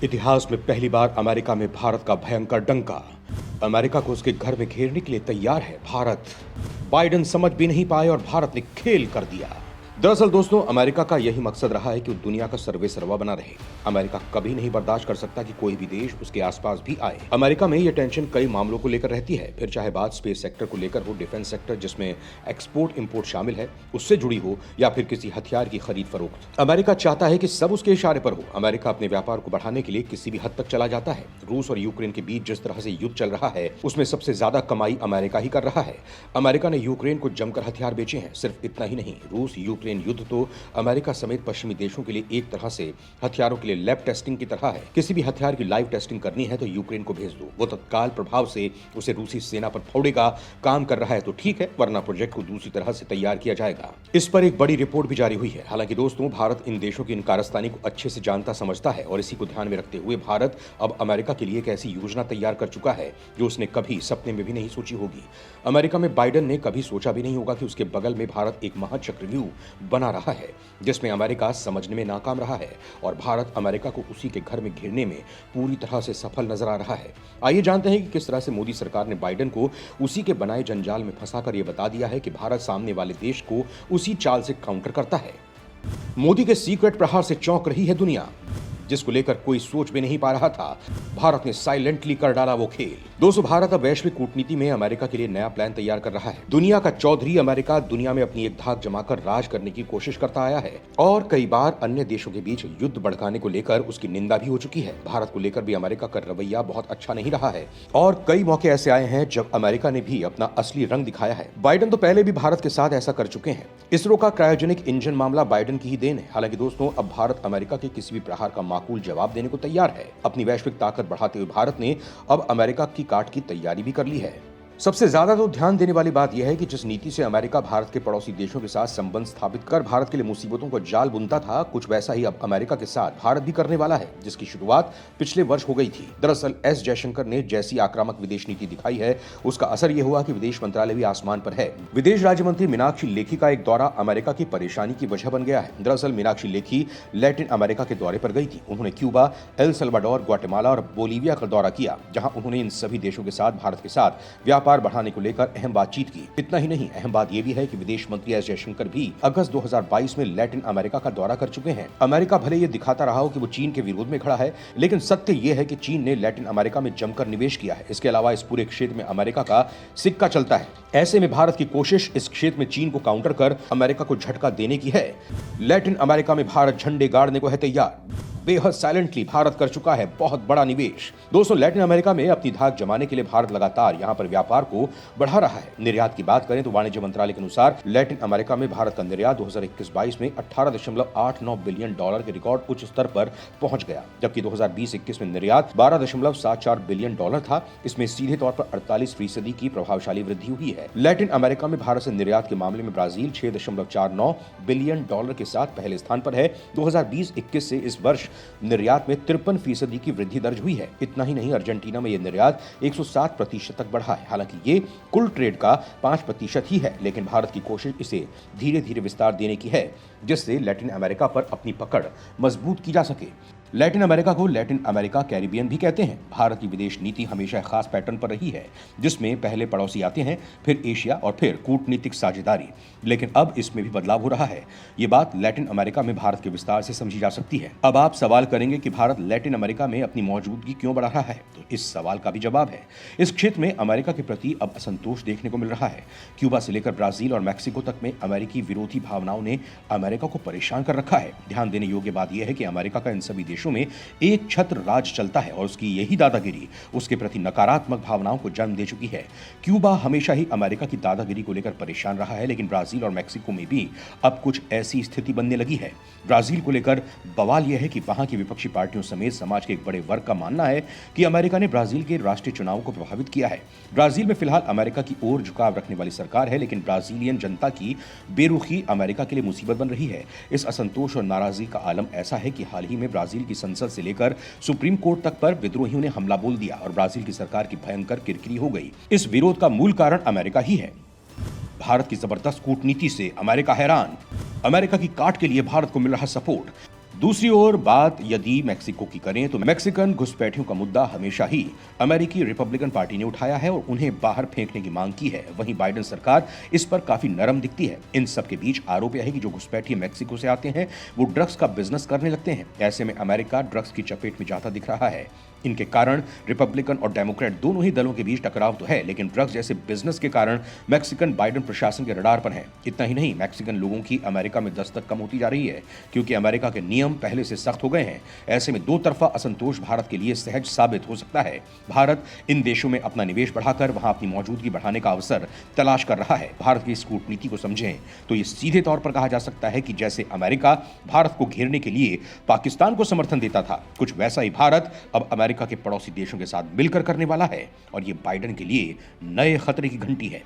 इतिहास में पहली बार अमेरिका में भारत का भयंकर डंका। अमेरिका को उसके घर में घेरने के लिए तैयार है भारत। बाइडेन समझ भी नहीं पाए और भारत ने खेल कर दिया। दरअसल दोस्तों, अमेरिका का यही मकसद रहा है कि वो दुनिया का सर्वेसर्वा बना रहे। अमेरिका कभी नहीं बर्दाश्त कर सकता कि कोई भी देश उसके आसपास भी आए। अमेरिका में ये टेंशन कई मामलों को लेकर रहती है, फिर चाहे बात स्पेस सेक्टर को लेकर हो, डिफेंस सेक्टर जिसमें एक्सपोर्ट इंपोर्ट शामिल है उससे जुड़ी हो, या फिर किसी हथियार की खरीद फरोख्त। अमेरिका चाहता है कि सब उसके इशारे पर हो। अमेरिका अपने व्यापार को बढ़ाने के लिए किसी भी हद तक चला जाता है। रूस और यूक्रेन के बीच जिस तरह से युद्ध चल रहा है उसमें सबसे ज्यादा कमाई अमेरिका ही कर रहा है। अमेरिका ने यूक्रेन को जमकर हथियार बेचे हैं। सिर्फ इतना ही नहीं, रूस यूक्रेन युद्ध तो अमेरिका समेत पश्चिमी देशों के लिए एक तरह से हथियारों के लिए लैब टेस्टिंग की तरह है। किसी भी हथियार की लाइव टेस्टिंग करनी है तो यूक्रेन को भेज दो, वो तत्काल प्रभाव से उसे रूसी सेना पर फोड़ेगा। काम कर रहा है तो ठीक है, वरना प्रोजेक्ट को दूसरी तरह से तैयार किया जाएगा। इस पर एक बड़ी रिपोर्ट भी जारी हुई है। हालांकि दोस्तों, भारत इन देशों की इन कारस्तानी को अच्छे से जानता समझता है और इसी को ध्यान में रखते हुए भारत अब अमेरिका के लिए एक ऐसी योजना तैयार कर चुका है जो उसने कभी सपने में भी नहीं सोची होगी। अमेरिका में बाइडेन ने कभी सोचा भी नहीं होगा कि उसके बगल में भारत एक महाचक्रव्यूह बना रहा है जिसमें अमेरिका समझने में नाकाम रहा है और भारत अमेरिका को उसी के घर में घेरने में पूरी तरह से सफल नजर आ रहा है। आइए जानते हैं कि किस तरह से मोदी सरकार ने बाइडेन को उसी के बनाए जंजाल में फंसाकर यह बता दिया है कि भारत सामने वाले देश को उसी चाल से काउंटर करता है। मोदी के सीक्रेट प्रहार से चौंक रही है दुनिया, जिसको लेकर कोई सोच भी नहीं पा रहा था। भारत ने साइलेंटली कर डाला वो खेल। दोस्तों, भारत अब वैश्विक कूटनीति में अमेरिका के लिए नया प्लान तैयार कर रहा है। दुनिया का चौधरी अमेरिका दुनिया में अपनी एक धाक जमाकर राज करने की कोशिश करता आया है और कई बार अन्य देशों के बीच युद्ध भड़काने को लेकर उसकी निंदा भी हो चुकी है। भारत को लेकर भी अमेरिका का रवैया बहुत अच्छा नहीं रहा है और कई मौके ऐसे आए हैं जब अमेरिका ने भी अपना असली रंग दिखाया है। बाइडेन तो पहले भी भारत के साथ ऐसा कर चुके हैं। इसरो का क्रायोजेनिक इंजन मामला बाइडेन की ही देन है। हालांकि दोस्तों, अब भारत अमेरिका के किसी भी प्रहार का माकूल जवाब देने को तैयार है। अपनी वैश्विक ताकत बढ़ाते हुए भारत ने अब अमेरिका की काट की तैयारी भी कर ली है। सबसे ज्यादा तो ध्यान देने वाली बात यह है कि जिस नीति से अमेरिका भारत के पड़ोसी देशों के साथ संबंध स्थापित कर भारत के लिए मुसीबतों को जाल बुनता था, कुछ वैसा ही अब अमेरिका के साथ भारत भी करने वाला है, जिसकी शुरुआत पिछले वर्ष हो गई थी। दरअसल एस जयशंकर ने जैसी आक्रामक विदेश नीति दिखाई है उसका असर यह हुआ कि विदेश मंत्रालय भी आसमान पर है। विदेश राज्य मंत्री मीनाक्षी लेखी का एक दौरा अमेरिका की परेशानी की वजह बन गया है। दरअसल मीनाक्षी लेखी लैटिन अमेरिका के दौरे पर गई थी। उन्होंने क्यूबा, एल सल्वाडोर, ग्वाटेमाला और बोलीविया का दौरा किया, जहां उन्होंने इन सभी देशों के साथ भारत के साथ व्यापार बढ़ाने को लेकर अहम बातचीत की। इतना ही नहीं, अहम बात यह भी है कि विदेश मंत्री एस जयशंकर भी अगस्त 2022 में लैटिन अमेरिका का दौरा कर चुके हैं। अमेरिका भले ये दिखाता रहा हो कि वो चीन के विरोध में खड़ा है, लेकिन सत्य ये है कि चीन ने लैटिन अमेरिका में जमकर निवेश किया है। इसके अलावा इस पूरे क्षेत्र में अमेरिका का सिक्का चलता है। ऐसे में भारत की कोशिश इस क्षेत्र में चीन को काउंटर कर अमेरिका को झटका देने की है। लैटिन अमेरिका में भारत झंडे गाड़ने को है तैयार। बेहद साइलेंटली भारत कर चुका है बहुत बड़ा निवेश। दोस्तों, लैटिन अमेरिका में अपनी धाक जमाने के लिए भारत लगातार यहां पर व्यापार को बढ़ा रहा है। निर्यात की बात करें तो वाणिज्य मंत्रालय के अनुसार लैटिन अमेरिका में भारत का निर्यात 2021-22 में $18.89 बिलियन के रिकॉर्ड उच्च स्तर पर पहुंच गया, जबकि 2020-21 में निर्यात $12.74 बिलियन था। इसमें सीधे तौर पर 48% की प्रभावशाली वृद्धि हुई है। लैटिन अमेरिका में भारत से निर्यात के मामले में ब्राजील $6.49 बिलियन के साथ पहले स्थान पर है। 2020-21 से इस वर्ष निर्यात में 53% की वृद्धि दर्ज हुई है। इतना ही नहीं, अर्जेंटीना में यह निर्यात 107% तक बढ़ा है। हालांकि ये कुल ट्रेड का 5% ही है, लेकिन भारत की कोशिश इसे धीरे धीरे विस्तार देने की है, जिससे लैटिन अमेरिका पर अपनी पकड़ मजबूत की जा सके। लैटिन अमेरिका को लैटिन अमेरिका कैरिबियन भी कहते हैं। भारत की विदेश नीति हमेशा खास पैटर्न पर रही है, जिसमें पहले पड़ोसी आते हैं, फिर एशिया और फिर कूटनीतिक साझेदारी। लेकिन अब इसमें भी बदलाव हो रहा है। ये बात लैटिन अमेरिका में भारत के विस्तार से समझी जा सकती है। अब आप सवाल करेंगे कि भारत लैटिन अमेरिका में अपनी मौजूदगी क्यों बढ़ा रहा है, तो इस सवाल का भी जवाब है। इस क्षेत्र में अमेरिका के प्रति अब असंतोष देखने को मिल रहा है। क्यूबा से लेकर ब्राजील और मैक्सिको तक में अमेरिकी विरोधी भावनाओं ने अमेरिका को परेशान कर रखा है। ध्यान देने योग्य बात यह है कि अमेरिका का इन सभी देशों में एक छत्र राज चलता है और उसकी यही दादागिरी उसके प्रति नकारात्मक भावनाओं को जन्म दे चुकी है। क्यूबा हमेशा ही अमेरिका की दादागिरी को लेकर परेशान रहा है, लेकिन ब्राजील और मैक्सिको में भी अब कुछ ऐसी स्थिति बनने लगी है। ब्राजील को लेकर बवाल यह है कि वहां की विपक्षी पार्टियों समेत समाज के एक बड़े वर्ग का मानना है कि अमेरिका ने ब्राजील के राष्ट्रीय चुनाव को प्रभावित किया है। ब्राजील में फिलहाल अमेरिका की ओर झुकाव रखने वाली सरकार है, लेकिन ब्राजीलियन जनता की बेरुखी अमेरिका के लिए मुसीबत बन रही है। इस असंतोष और नाराजगी का आलम ऐसा है कि हाल ही में ब्राजील की संसद से लेकर सुप्रीम कोर्ट तक पर विद्रोहियों ने हमला बोल दिया और ब्राजील की सरकार की भयंकर किरकिरी हो गई। इस विरोध का मूल कारण अमेरिका ही है। भारत की जबरदस्त कूटनीति से अमेरिका हैरान। अमेरिका की काट के लिए भारत को मिल रहा सपोर्ट। दूसरी ओर बात यदि मेक्सिको की करें तो मैक्सिकन घुसपैठियों का मुद्दा हमेशा ही अमेरिकी रिपब्लिकन पार्टी ने उठाया है और उन्हें बाहर फेंकने की मांग की है। वहीं बाइडेन सरकार इस पर काफी नरम दिखती है। इन सब के बीच आरोप यह है कि जो घुसपैठिए मेक्सिको से आते हैं वो ड्रग्स का बिजनेस करने लगते हैं। ऐसे में अमेरिका ड्रग्स की चपेट में जाता दिख रहा है। इनके कारण रिपब्लिकन और डेमोक्रेट दोनों ही दलों के बीच टकराव तो है, लेकिन ड्रग्स जैसे बिजनेस के कारण मैक्सिकन बाइडेन प्रशासन के रडार पर है। इतना ही नहीं, मैक्सिकन लोगों की अमेरिका में दस्तक कम होती जा रही है क्योंकि अमेरिका के नियम पहले से सख्त हो गए हैं। ऐसे में दो तरफा असंतोष भारत के लिए सहज साबित हो सकता है। भारत इन देशों में अपना निवेश बढ़ाकर वहां अपनी मौजूदगी बढ़ाने का अवसर तलाश कर रहा है। भारत की इस कूटनीति को समझें तो ये सीधे तौर पर कहा जा सकता है कि जैसे अमेरिका भारत को घेरने के लिए पाकिस्तान को समर्थन देता था, कुछ वैसा ही भारत अब अमेरिका के पड़ोसी देशों के साथ मिलकर करने वाला है और ये बाइडेन के लिए नए खतरे की घंटी है।